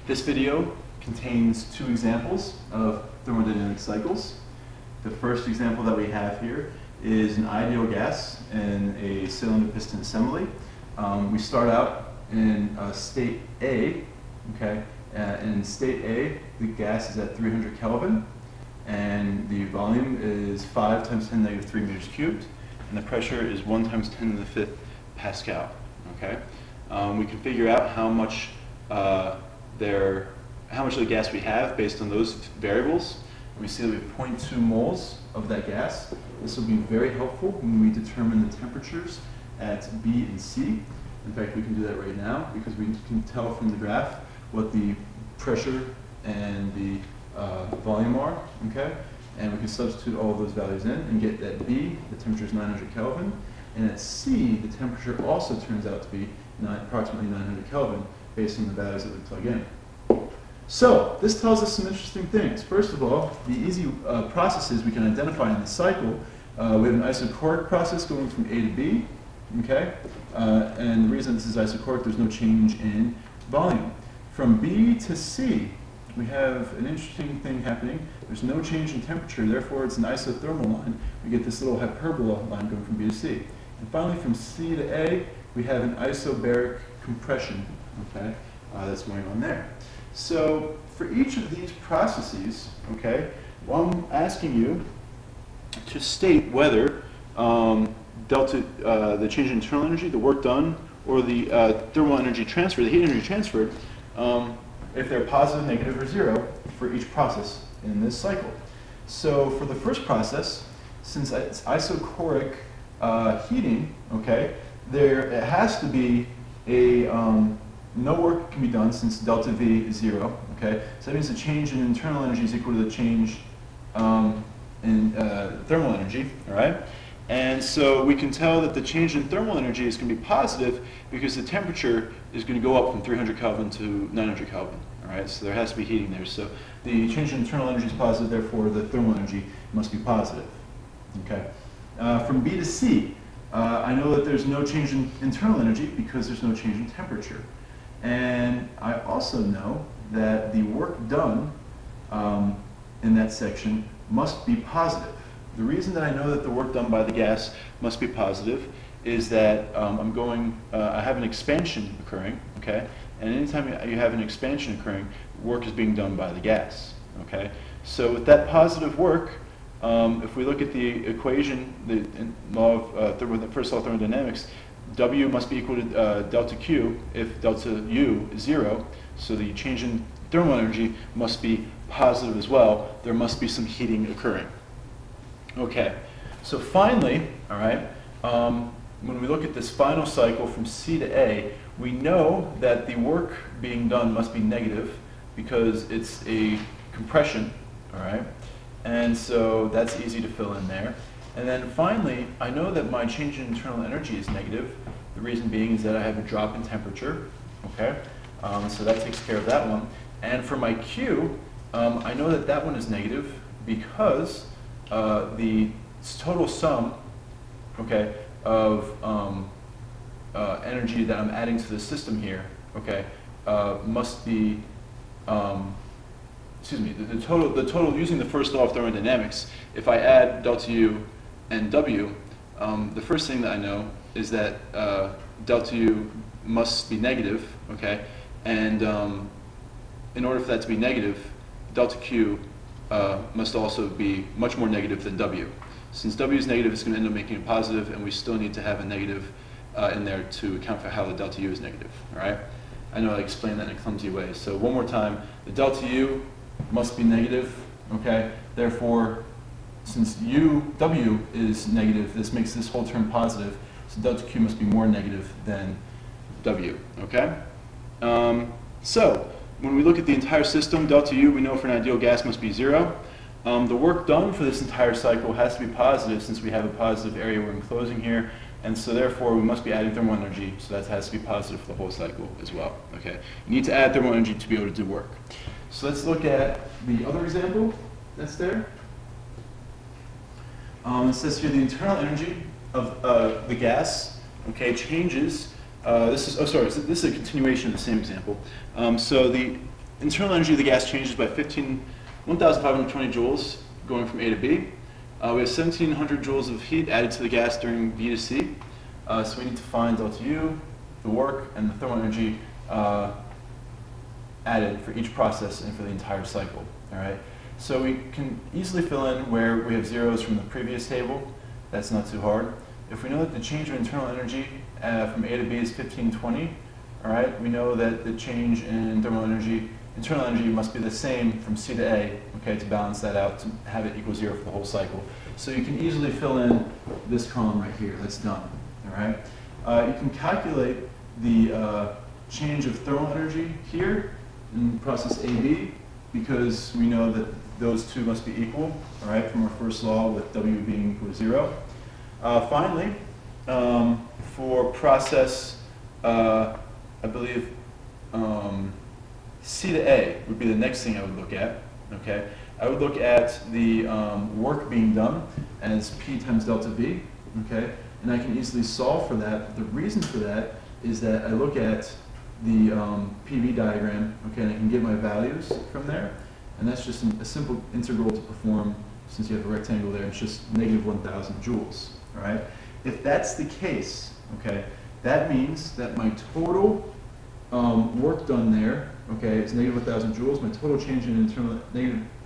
This video contains two examples of thermodynamic cycles. The first example that we have here is an ideal gas in a cylinder piston assembly. We start out in state A, okay? In state A, the gas is at 300 Kelvin, and the volume is 5 times 10 to the negative 3 meters cubed, and the pressure is 1 times 10 to the 5th Pascal, okay? We can figure out how much of the gas we have based on those variables. And we see that we have 0.2 moles of that gas. This will be very helpful when we determine the temperatures at B and C. In fact, we can do that right now because we can tell from the graph what the pressure and the volume are, okay? And we can substitute all of those values in and get that B, the temperature is 900 Kelvin, and at C, the temperature also turns out to be approximately 900 Kelvin based on the values that we plug in. So, this tells us some interesting things. First of all, the easy processes we can identify in the cycle. We have an isochoric process going from A to B, okay? And the reason this is isochoric, there's no change in volume. From B to C, we have an interesting thing happening. There's no change in temperature, therefore it's an isothermal line. We get this little hyperbola line going from B to C. And finally, from C to A, we have an isobaric compression, okay, that's going on there. So for each of these processes, okay, well, I'm asking you to state whether the change in internal energy, the work done, or the thermal energy transfer, the heat energy transferred, if they're positive, negative, or zero for each process in this cycle. So for the first process, since it's isochoric heating, okay, it has to be a no work can be done since delta V is 0, okay? So that means the change in internal energy is equal to the change in thermal energy, all right? And so we can tell that the change in thermal energy is going to be positive because the temperature is going to go up from 300 Kelvin to 900 Kelvin, all right? So there has to be heating there. So the change in internal energy is positive, therefore the thermal energy must be positive, okay? From B to C, I know that there's no change in internal energy because there's no change in temperature. And I also know that the work done in that section must be positive. The reason that I know that the work done by the gas must be positive is that I have an expansion occurring, okay? And anytime you have an expansion occurring, work is being done by the gas, okay? So with that positive work, if we look at the equation, the law of first law of thermodynamics, W must be equal to delta Q if delta U is 0. So the change in thermal energy must be positive as well. There must be some heating occurring. Okay, so finally, all right, when we look at this final cycle from C to A, we know that the work being done must be negative because it's a compression, all right? And so that's easy to fill in there. And then finally, I know that my change in internal energy is negative. The reason being is that I have a drop in temperature, okay? So that takes care of that one. And for my Q, I know that that one is negative because the total sum, okay, of energy that I'm adding to the system here, okay, must be, excuse me, the total using the first law of thermodynamics, if I add delta U and W, the first thing that I know is that delta U must be negative, okay, and in order for that to be negative, delta Q must also be much more negative than W. Since W is negative, it's going to end up making it positive, and we still need to have a negative in there to account for how the delta U is negative, all right? I know I explained that in a clumsy way, so one more time, the delta U must be negative, okay? Therefore, since W is negative, this makes this whole term positive, so delta Q must be more negative than W, okay? So, when we look at the entire system, delta U, we know for an ideal gas must be 0. The work done for this entire cycle has to be positive since we have a positive area we're enclosing here, and so therefore we must be adding thermal energy, so that has to be positive for the whole cycle as well, okay? You need to add thermal energy to be able to do work. So let's look at the other example that's there. It says here the internal energy of the gas, okay, changes. This is a continuation of the same example. So the internal energy of the gas changes by 1,520 joules going from A to B. We have 1,700 joules of heat added to the gas during B to C. So we need to find delta U, the work, and the thermal energy added for each process and for the entire cycle. All right. So we can easily fill in where we have zeros from the previous table. That's not too hard. If we know that the change of internal energy from A to B is 1520, all right, we know that the change in thermal energy, internal energy must be the same from C to A, okay, to balance that out, to have it equal 0 for the whole cycle. So you can easily fill in this column right here. That's done, all right? You can calculate the change of thermal energy here in process AB, because we know that those two must be equal, all right, from our first law with W being equal to 0. Finally, for process, I believe C to A would be the next thing I would look at, okay? I would look at the work being done as P times delta V, okay? And I can easily solve for that. The reason for that is that I look at the PV diagram, okay, and I can get my values from there. And that's just a simple integral to perform, since you have a rectangle there. It's just negative 1,000 joules, all right? If that's the case, okay, that means that my total work done there, okay, is negative 1,000 joules. My total change in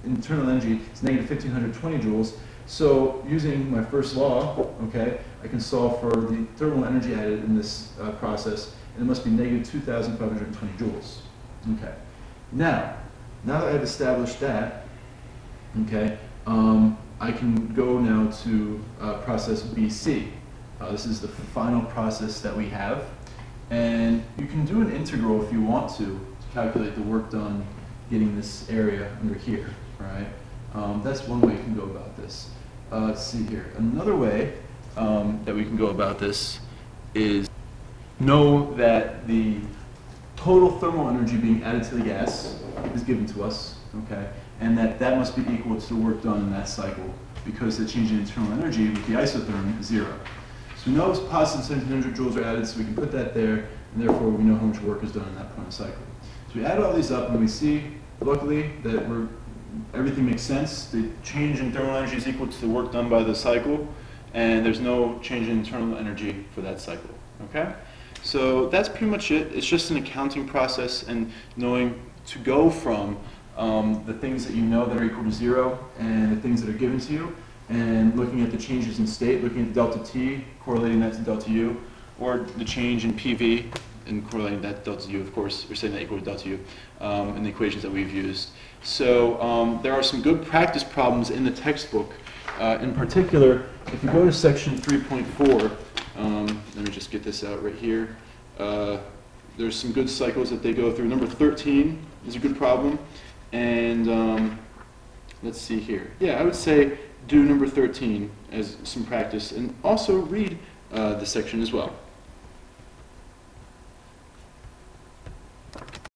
internal energy is negative 1,520 joules. So using my first law, okay, I can solve for the thermal energy added in this process, and it must be negative 2,520 joules. Okay. Now that I've established that, okay, I can go now to process BC. This is the final process that we have. And you can do an integral if you want to calculate the work done getting this area under here, right? That's one way you can go about this. Let's see here. Another way that we can go about this is know that the total thermal energy being added to the gas is given to us, okay? And that must be equal to the work done in that cycle, because the change in internal energy with the isotherm is 0. So we know it's positive 1,700 joules are added, so we can put that there, and therefore we know how much work is done in that point of the cycle. So we add all these up, and we see, luckily, that everything makes sense. The change in thermal energy is equal to the work done by the cycle, and there's no change in internal energy for that cycle, okay? So that's pretty much it. It's just an accounting process and knowing to go from the things that you know that are equal to 0 and the things that are given to you, and looking at the changes in state, looking at delta T, correlating that to delta U, or the change in PV, and correlating that to delta U, of course, or saying that equal to delta U in the equations that we've used. So there are some good practice problems in the textbook. In particular, if you go to section 3.4, let me just get this out right here. There's some good cycles that they go through. Number 13 is a good problem. And let's see here. Yeah, I would say do number 13 as some practice, and also read the section as well.